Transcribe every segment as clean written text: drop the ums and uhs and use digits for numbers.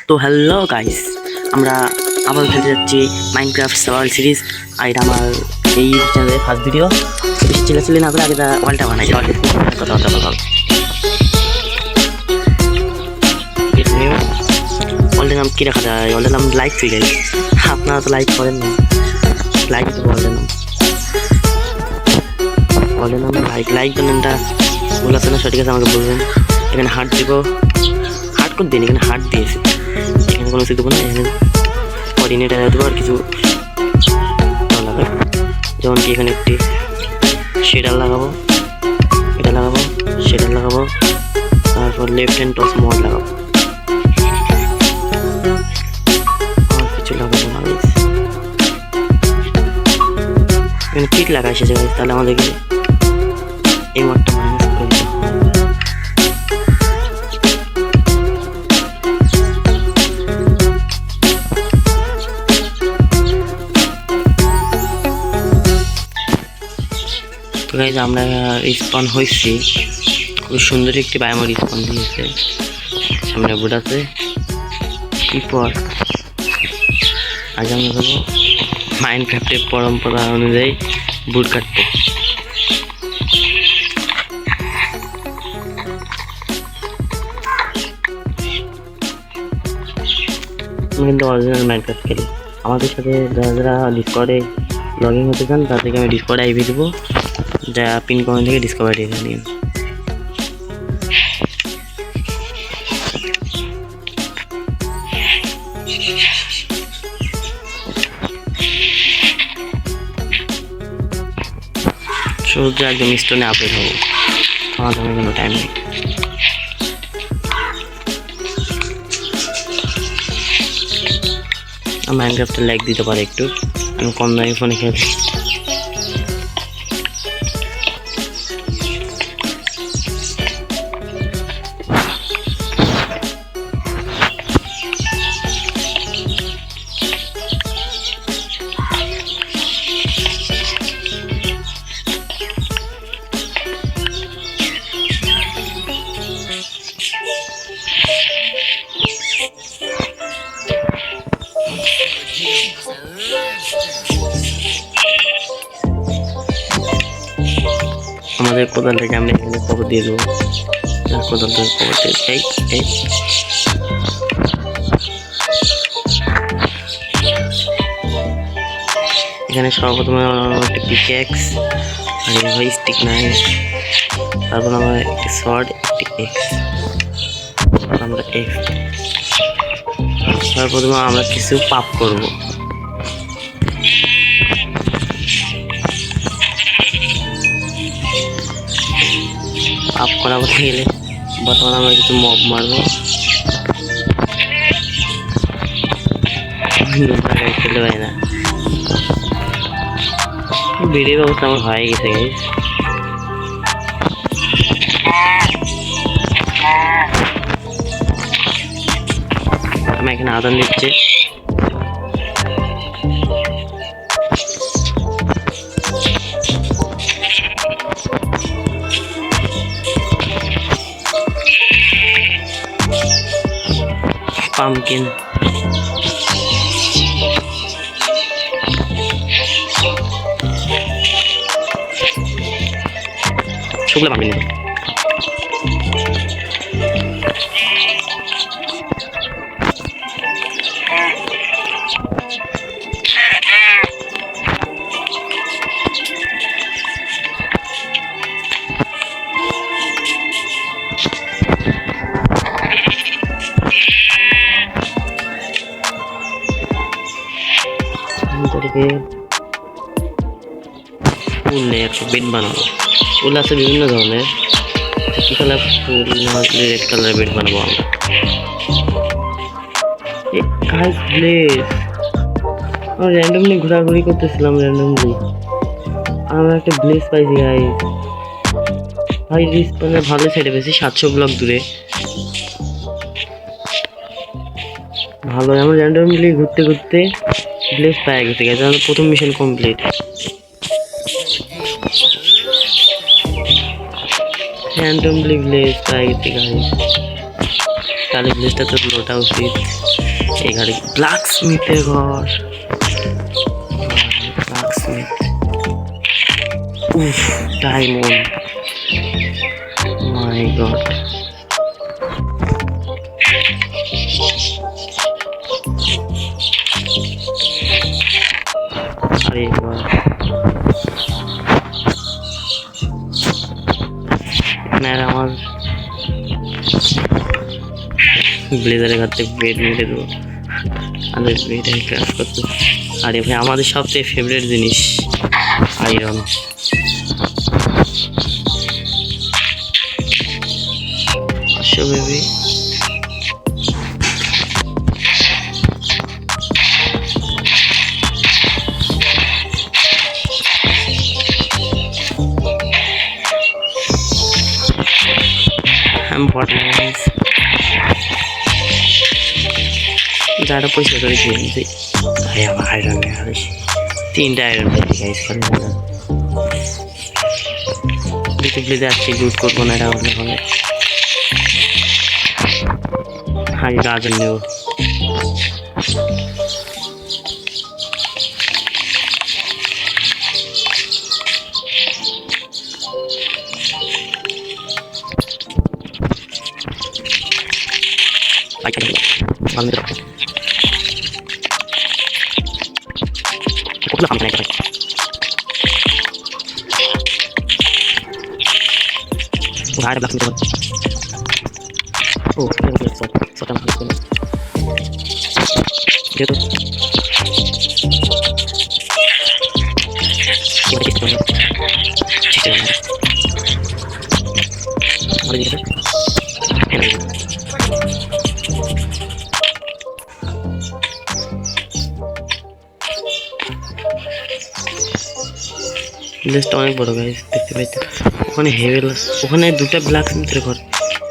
তো hello guys, আমরা আবার খেলতে যাচ্ছি মাইনক্রাফট সার্ভাইভাল সিরিজ। আর এটা আমার এই চ্যানেলের ফার্স্ট ভিডিও। বেশি চিল্লাচিল্লি না করে আগে ওয়ালটা বানাই, কথাবার্তা বলা হবে। ওয়ালটার নাম কী রাখা যায়? ওয়ালটার নাম লাইক ফ্রি গাইস। আপনারা তো লাইক করেন না, লাইক তো ওয়ালটার নাম লাইক বানানটা ভুল আছে না? সঠিক আছে আমাকে বলবেন। এখানে হার্ট দিব, হার্ট করে দিন, এখানে হার্ট দিয়েছি, এখানে কোনো কিছু দেবো না। এখানে কোঅর্ডিনেটার দেবো আর কিছু লাগাবো, যেমন কি এখানে একটি শেডার লাগাবো, এটা লাগাবো, শেডার লাগাবো, তারপর লেফট হ্যান্ড টস মোড লাগাবো, আর কিছু লাগাবো না। এখানে ঠিক লাগা এসেছে গাইস, তাহলে আমাদেরকে এই মোডটা মাইনাস করে দিতে হবে। গাইজ আমরা রিস্পন হয়েছি, খুব সুন্দর একটি বায়োমা রিস্পন দিয়েছে। সামনে বুট আছে। এরপর আজ আমরা যাবো মাইনক্রাফটের পরম্পরা অনুযায়ী বুট কাটতে। আমি কিন্তু অরিজিনাল মাইনক্রাফট খেলি। আমাদের সাথে যারা যারা ডিসকর্ডে লগ ইন হতে চান তাদেরকে আমি ডিসকর্ডে আইভি দেবো, যা পিন কমেন্ট থেকে ডিসকভারি এখানে নিন। সূর্য একদম স্টোনে আপডেট হবো, আমার কোনো টাইম নেই। মাইনক্রাফটে লাইক দিতে পারে একটু, আমি কম দামি ফোনে খেলি। আমাদের কোদালটাকে আমরা এখানে কবর দিয়ে দেবো, কোদালটাকে কবর দিয়ে এখানে সর্বপ্রথমে একটা পিক্যাক্স আর এইভাবে স্টিক নাই, তারপর আমরা একটি শর্ট, একটি এক্স, আমরা এক্স। সর্বপ্রথমে আমরা কিছু পাপ করবো। পাপ করা বলতে গেলে বর্তমানে আমরা কিছু মব মারবো। খেলতে পারি না, ভিডিও ব্যবস্থা আমার হয়ে গেছে গাইস। আমি এখানে আদান দিচ্ছে, পামকিন শুকলা পামকিন। ফুল নেই, একটা বেড বানাবো। ফুল আছে বিভিন্ন ধরনের, কি কালার ফুল? রেড কালারের বেড বানাবো আমরা। র্যান্ডমলি ঘোরাঘুরি করতেছিলাম, র্যান্ডমলি আমরা একটা ব্লেস পাইছি গাইস। ভাই রিস্পনের ভালো সাইডে পেয়েছি, 700 ব্লক দূরে। ভালো, আমরা র্যান্ডমলি ঘুরতে ঘুরতে ব্লেস পাই গেছে গেছে। আমাদের প্রথম মিশন কমপ্লিট। র্যান্ডমলি ব্লেস পাই গেছে গাইস। তাহলে ব্লেজটা তো লোটা উচিত। এই ঘরে ব্ল্যাক স্মিথের ঘর, ব্ল্যাক স্মিথ, উফ ডায়মন্ড, মাই গড। আরে বাহ, আমার ব্লেজারের ঘর থেকে বেড মেরে দেবো, আমাদের বেড ক্রাশ করতে। আরে ভাই আমাদের সবচেয়ে ফেভারিট জিনিস আয়রন। সো বেবি যারা পয়সা করে খেয়ে নিতে। ভাই আমার আয়রন তিনটা আয়রন পেয়েছি গাইস, খালি আসছি লুট করবো না, এটা হলে হবে। আগে গাজন নেব। Ada belakang teman. Oh, ini dia so kan itu. Dia tuh. Ini dia tuh. Cicil. Mari kita. লিস্টটা অনেক বড় গাইস, দেখতে পাচ্ছেন ওখানে হেভেল, ওখানে দুটো ব্ল্যাক স্মিথের ঘর,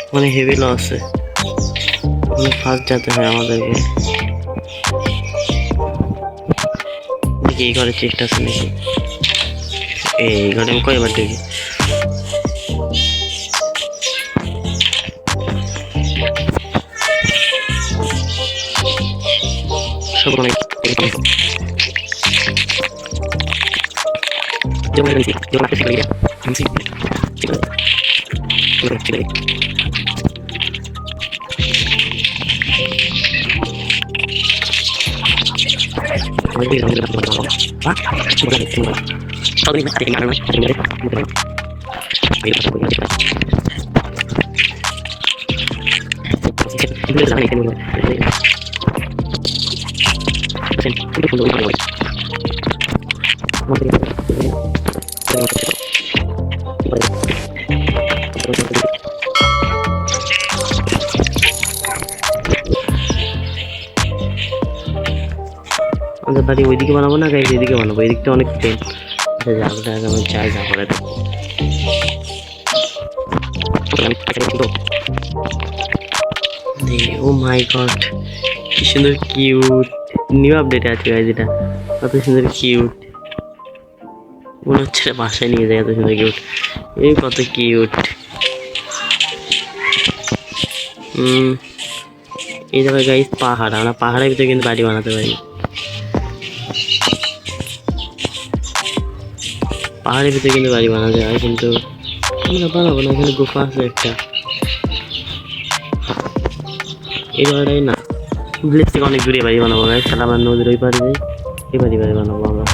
ওখানে হেভেলও আছে। ওখানে ফার্স্ট যেতে হয় আমাদেরকে। দেখি এই ঘরে চেষ্টা আছে নাকি। এই ঘরে আমি কয়বার দেখি। সব অনেক Jangan lagi, jangan aktif lagi ya. Masih, cek lagi. Lagi, Hah? Coba lagi, coba. Kalau ini ada yang mana? Ada yang mana? Ayo pasang lagi. Ini udah lama ini. Sen, itu pun udah lama. আমাদের বাড়ি ওইদিকে বানাবো না guys, এদিকে বানাবো। এদিকটা অনেক pen. আচ্ছা যাবো, আমি চাই যা করে দেবো। ও মাই গড, কি সুন্দর কিউট নিউ আপডেট আছে গাইস, এটা কত সুন্দর কিউট। মনে হচ্ছে বাসায় নিয়ে যায়, এত সুন্দর কিউট। এই কত কিউট। এই জায়গায় গাইস পাহাড়, আমরা পাহাড়ের ভিতরে কিন্তু বাড়ি বানাতে পারি। পাহাড়ের ভিতরে কিন্তু বাড়ি বানানো যায়, কিন্তু আমরা বানাবো না। এখানে গুফা আছে একটা, এই জায়গাটাই না। ভিলেজ থেকে অনেক দূরে বাড়ি বানাবো গাইস, তাহলে আমরা নদীর ওই পারে যাই, এই বাড়ি বানাবো আমরা।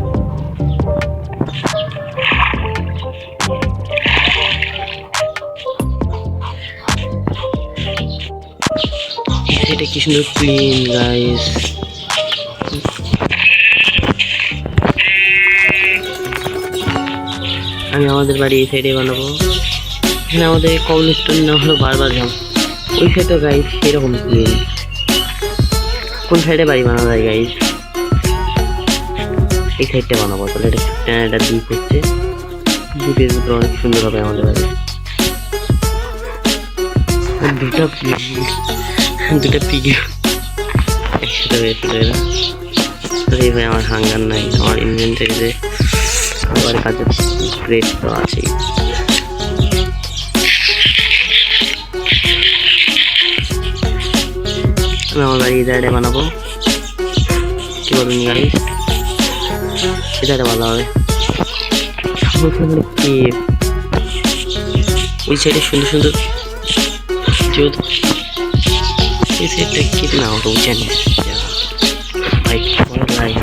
এটা কি সুন্দর ক্লিন গাইস। আমি আমাদের বাড়ি এই সাইডে বানাবো। এখানে আমাদের কবল স্টোন না হলো বারবার যাম। ওই সাইডে গাইস সেরকম ক্লিন। কোন সাইডে বাড়ি বানানো যায় গাইস? এই সাইডটা বানাবো। তাহলে এটা দ্বীপ হচ্ছে, দ্বীপের ভিতরে অনেক সুন্দর হবে আমাদের বাড়ি। দুটা পিগি একসাথে হয়েছিল এরা। এই ভাই আমার হাঙ্গার নাই, আমার ইনভেন্টরিতে আবার কাজের গ্রেড তো আছেই। আমি আমার বাড়ি ইদারে বানাবো, কি বলুন গাইস? ইদারে ভালো হবে। ওই সাইডে সুন্দর সুন্দর যেহেতু এই সাইডটা কি না ওটা উঁচা নেই ভাই, ভালো লাগে।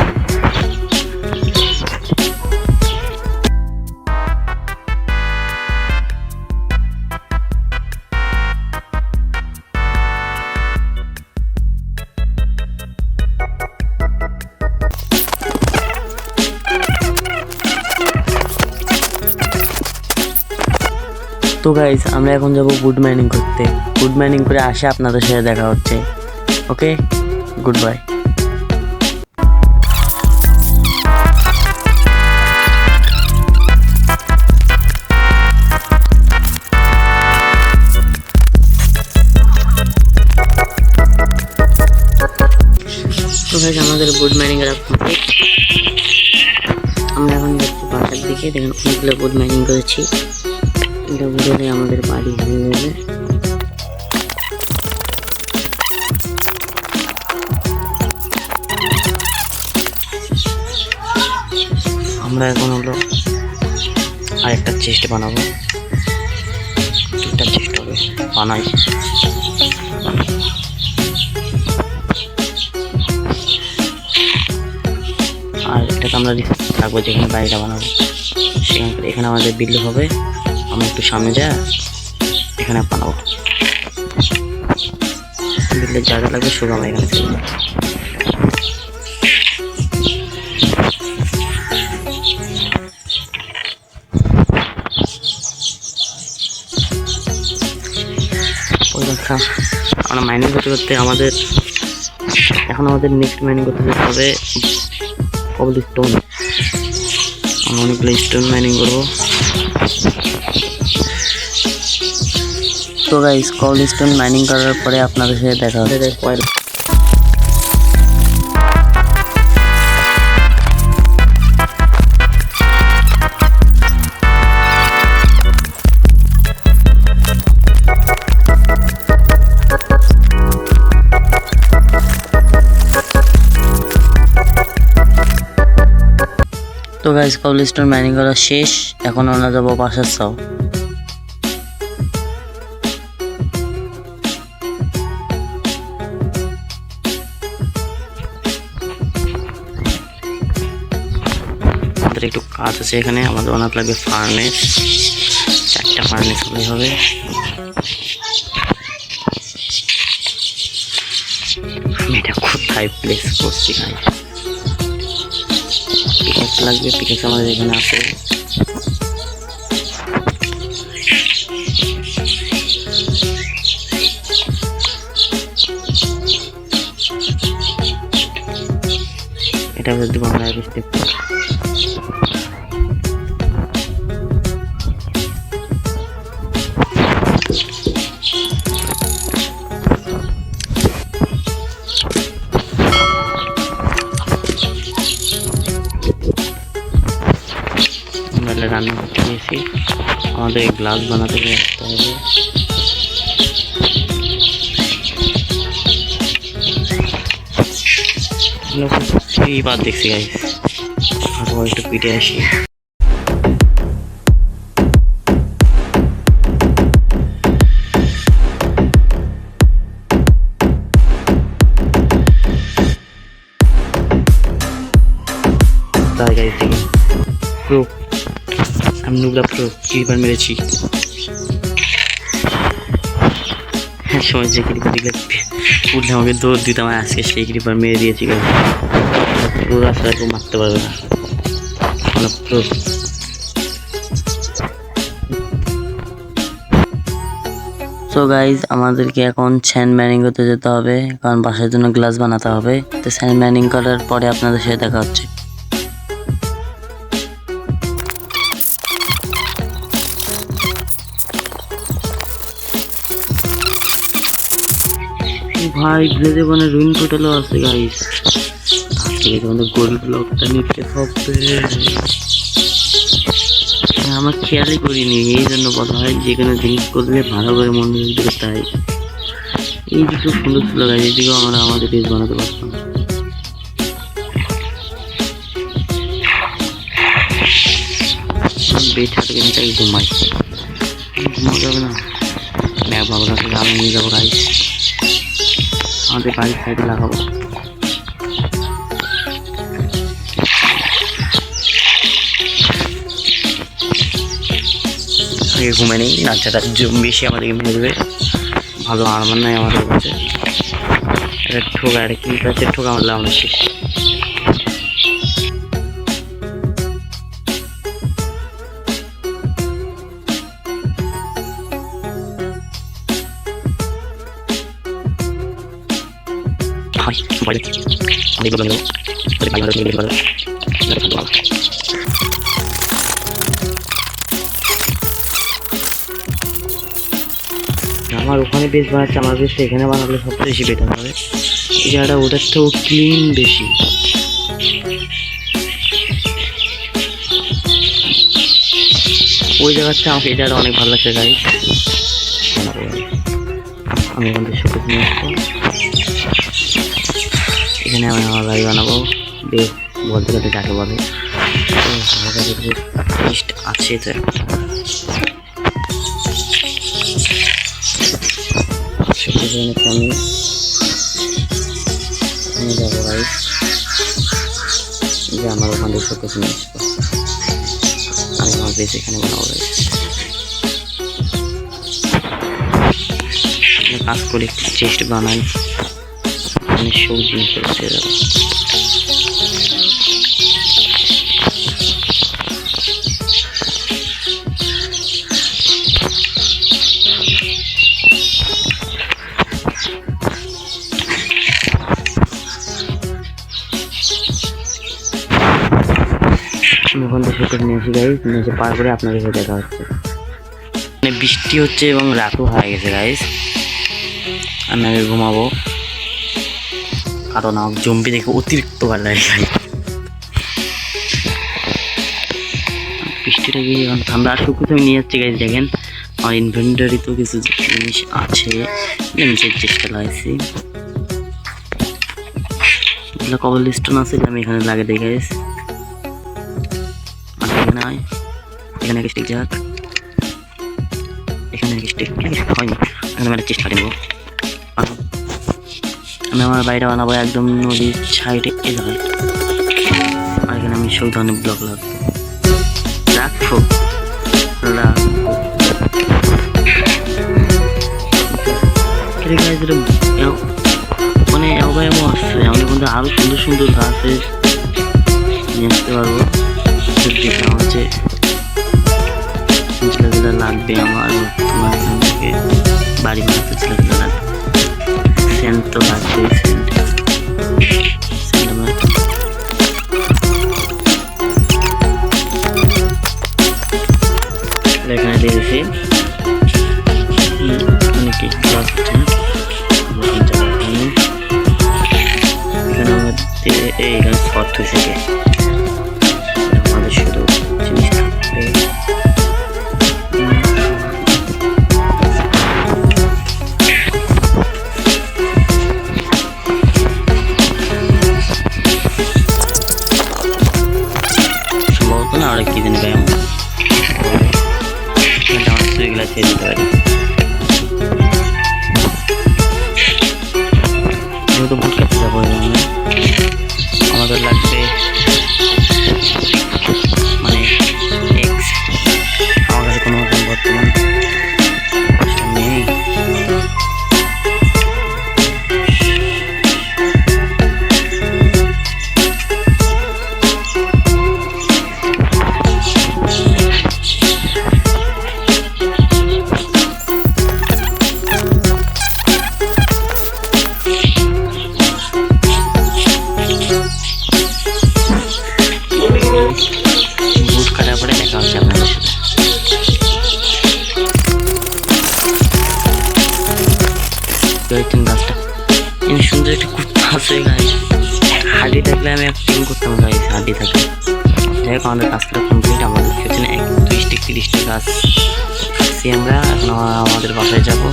তো গাইস আমরা এখন যাব গুড মাইনিং করতে। গুড মাইনিং করে আসে আপনাদের সাথে দেখা হচ্ছে। ওকে, গুড বাই। তো গাইস আমাদের গুড মাইনিং এর কমপ্লিট। আমরা এখন যাচ্ছি বাসার দিকে। দেখেন অনেকগুলো গুড মাইনিং করেছি, এটা বুঝলে আমাদের বাড়ি হয়ে যাবে। আমরা এখন হলো আরেকটা চেস্ট বানাবো, দুটা চেস্ট হবে বানাই। আর এটাকে আমরা রাখবো যেখানে বাড়িটা বানাবো সেখানে। এখানে আমাদের বিল্ড হবে, আমরা একটু সামনে যা এখানে বানাবো। বিল্ডের জায়গা লাগবে শুধু আমরা এখানে ছিল। আমরা মাইনিং করতে করতে আমাদের এখন নেক্সট মাইনিং করতে যেতে হবে কবল স্টোন। আমরা অনেকগুলো স্টোন মাইনিং করবো। তো গাইস কবল স্টোন মাইনিং করার পরে আপনাদের সাথে দেখা হবে। তো গাইস কবল স্টোন মাইনিং করা শেষ, এখন আমরা যাবো বাসার চাও। আমাদের একটু কাজ আছে এখানে, আমাদের অনেক লাগবে ফার্নেস, 4টা ফার্নেস হলেই হবে। আমি এটা কোথায় প্লেস করছি ভাই? পিকেক্স লাগবে, পিকেক্স আমাদের এখানে আছে। এটা যদি বাংলায় বুঝতে রান্না করতে গিয়েছি, আমাদের গ্লাস বানাতে আসতে হবে। এইবার দেখছি গাইস, আবার একটু পিঠে আসি। তাই গাইস দেখি প্রো, আমি নুবরা প্রো ক্রিপার মেরেছি। সময় যে ক্রিপার দিকে উঠলে আমাকে দৌড় দিতাম, আজকে সেই ক্রিপার মেরে দিয়েছি। পুরো রাস্তা কেউ মারতে পারবে না। প্রো সো গাইজ আমাদেরকে এখন স্যান্ড মাইনিং করতে যেতে হবে, কারণ বাসার জন্য গ্লাস বানাতে হবে। তো স্যান্ড মাইনিং করার পরে আপনাদের সাথে দেখা হচ্ছে। ভাই গ্লেজে মানে রুইন পোর্টালও আছে গাইস, তার থেকে তোমাদের গোল্ড ব্লকটা নিতে হবে। আমার খেয়ালই করিনি, এই জন্য বলা হয় যে কোনো জিনিস করলে ভালো করে মনোযোগ দিতে হয়। এই যে খুব সুন্দর ছিল গাইস, এইদিকেও আমরা আমাদের পেজ বানাতে পারতাম। বেড হাতে কিনে তাই ঘুমাই, ঘুমানো যাবে না। ব্যাগ বাবার কাছে আমি নিয়ে যাবো গাইস, আমাদের বাড়ির সাইডে লাগাবো। আগে ঘুমে নেই, নাচাটা বেশি আমাদেরকে মেরে দেবে। ভালো আরামার নাই আমাদের কাছে, একটা ঠোকা একটা কি আছে, ঠোকা মারলে আমরা শেষ। আমার ওখানে বেশ বানাচ্ছে, আমার বেশ এখানে বানালে সবচেয়ে বেশি বেটার হবে। এই জায়গাটা ওটার থেকেও ক্লিন বেশি। ওই জায়গাটা আমাকে এই জায়গাটা অনেক ভালো লাগছে গাইস। আমি ওখান থেকে শোকেস নিয়ে আসবো, এখানে আমি আমার বাড়ি বানাবো। বেশ বলতে গেলে যাকে বলে আমার কাছে লিস্ট আছে তো একটা। আমি যাবো গাইস, যে আমার ওখান থেকে শোকেস নিয়ে আসবো, আমি আমার বেশ এখানে বানাবো গাইস। কাজ করে একটু চেস্ট বানাই, অনেক সব জিনিস করতে যাবো। ওখান থেকে শোকেস নিয়েছি গাইস, নিচে পার করে আপনাদের সাথে দেখা হচ্ছে। মানে বৃষ্টি হচ্ছে এবং রাতও হয়ে গেছে গাইস, আমি আগে ঘুমাবো, কারণ আমার জম্বি দেখে অতিরিক্ত ভালো লাগে গাইস। বৃষ্টিটা গিয়ে এখন ঠান্ডা আর সব কিছু আমি নিয়ে যাচ্ছি গাইস। দেখেন আমার ইনভেন্টারি তো কিছু জিনিস আছে, নিচের চেষ্টা লাগাইছি। এগুলো কবল স্টোন আছে, আমি এখানে লাগে দিই গাইস। এখানে এক স্টিক যাক, এখানে এক স্টিক হয়নি, এখানে আমি একটা চেষ্টা নেবো। আমি আমার বাড়িটা বানাবো একদম নদীর সাইডে এই জায়গায়, আর এখানে আমি সব ধরনের ব্লক লাগবো, রাখবো মানে এমন আসছে, আমাদের মধ্যে আরো সুন্দর সুন্দর গাছের নিয়ে আসতে পারবো। হচ্ছে ছেলেগুলো লাগবে আমার, তোমার এখান থেকে বাড়ি বানাতে ছেলেগুলো লাগবে। সেন্ট তো লাগবে, সেন্ট এখানে দিয়েছি অনেকে এখানে আমাদের এইখানে স্পট হয়েছে, আমাদের শুধু জিনিস থাকবে। সম্ভবত না আর কি জানি ব্যায়াম এগুলা ছেড়ে দিতে পারি, যেহেতু বুট কাটতে যাবো আমাদের লাগবে মানে এক্স। আমার কাছে কোনো রকম বর্তমান নেই, বুট কাটার পরে দেখা হচ্ছে আপনাদের সাথে। গাছটা এমনি সুন্দর একটা কুর্তা আছে গাইস, হাডি থাকলে আমি অ্যাক্টিং করতাম গাইস, হাডি থাকলে। যাই হোক আমাদের কাজটা কমপ্লিট, আমাদের পেছনে 20-30টা গাছ কাটছি আমরা। এখন আমাদের বাসায় যাবো।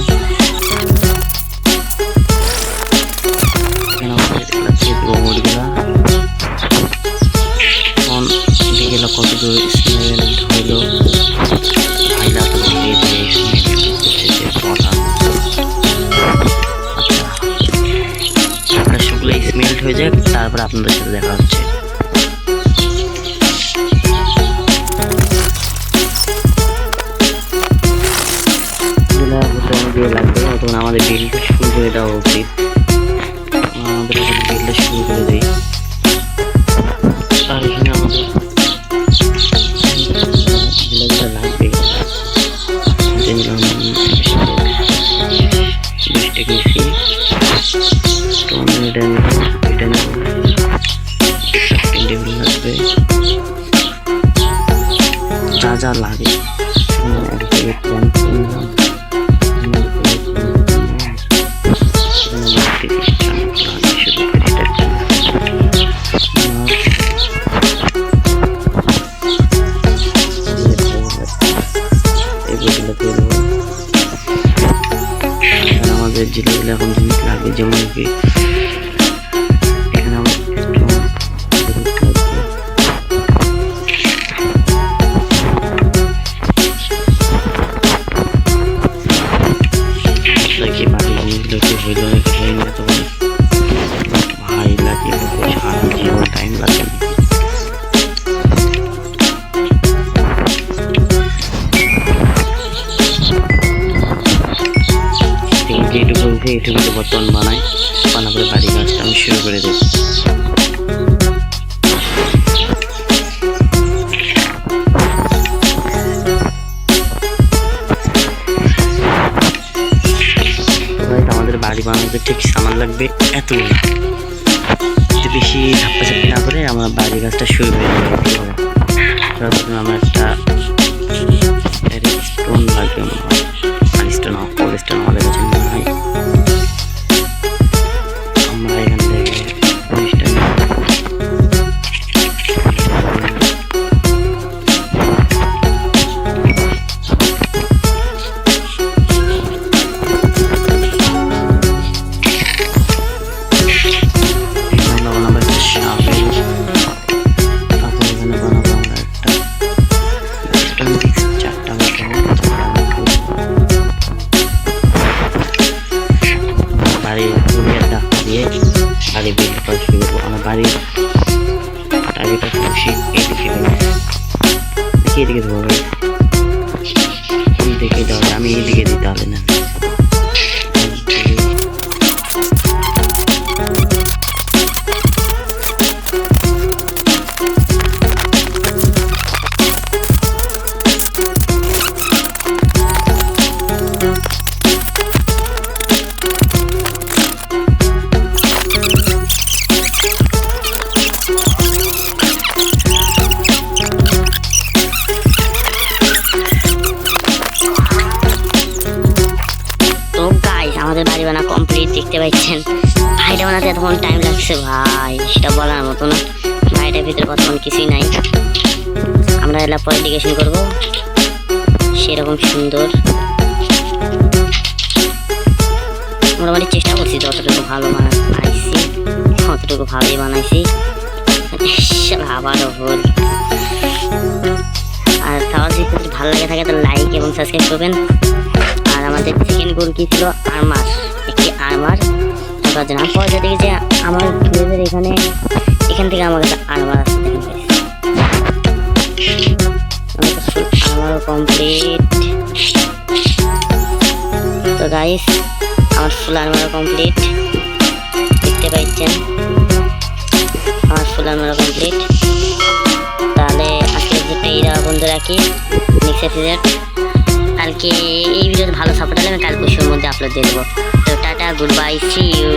হয়ে যাক, তারপর আপনাদের সাথে দেখা হচ্ছে। লাগবে তখন আমাদের বিলটা শুরু করে দেওয়া উচিত। আমাদের বিলটা শুরু করে দিই। আর এখানে আমাদের লাগবে যা যা লাগে আমাদের যেগুলো এখন জিনিস লাগবে, যেমন কি এখানে ভাই লাগে সারা জীবন টাইম লাগে। যেটুকু উঠে এটুকু বর্তমান বানাবো বাড়ি কাজটা আমি শুরু করে দেব। আমাদের বাড়ি বানাতে ঠিক সামান লাগবে এতগুলো, একটু বেশি ধাপ্পাচাপ্পি না করে আমরা বাড়ি কাজটা শুরু করে দেবো। আমার একটা স্টোন লাগবে, স্টোন স্টোন আমাদের কাছে মনে হয়। আমরা এখান থেকে বাড়ি বিল্ড করা শুরু করবো। আমার বাড়ির টার্গেটটা খুশি এদিকে এদিকে ধরবে, দেখে দেওয়া আমি এদিকে দিতে হবে না। আমাদের বাড়ি বানা কমপ্লিট, দেখতে পাচ্ছেন। ভাইটা বানাতে এতক্ষণ টাইম লাগছে ভাই, সেটা বলার মতো না। বাড়িটার ভিতরে বর্তমান কিছুই নাই, আমরা এলা পরে ডেকোরেশন করবো সেরকম সুন্দর। মোটামুটি চেষ্টা করছি যতটুকু ভালো বানাইছি ততটুকু ভালোই বানাইছি। আবারও ভুল। আর তাহলে যদি ভালো লাগে থাকে তো লাইক এবং সাবস্ক্রাইব করবেন। আর আমাদের সেকেন্ড গোল কি ছিল, আর্মার, একটি আর্মার থাকার জন্য। আমি পরে দেখি যে আমার প্লেয়ারের এখান থেকে আমার কাছে আর্মার আসতে আমার কমপ্লিট। তো গাইস আমার ফুল আর্মার কমপ্লিট, দেখতে পাচ্ছেন আমার ফুল আর্মার কমপ্লিট। তাহলে আজকে এইরা বন্ধু রাখি, নেক্সট এপিসোড কালকে এই ভিডিওতে ভালো সাপোর্ট হলে আমি কাল পরশুর মধ্যে আপলোড দিয়ে দেবো। তো tata, goodbye, see you.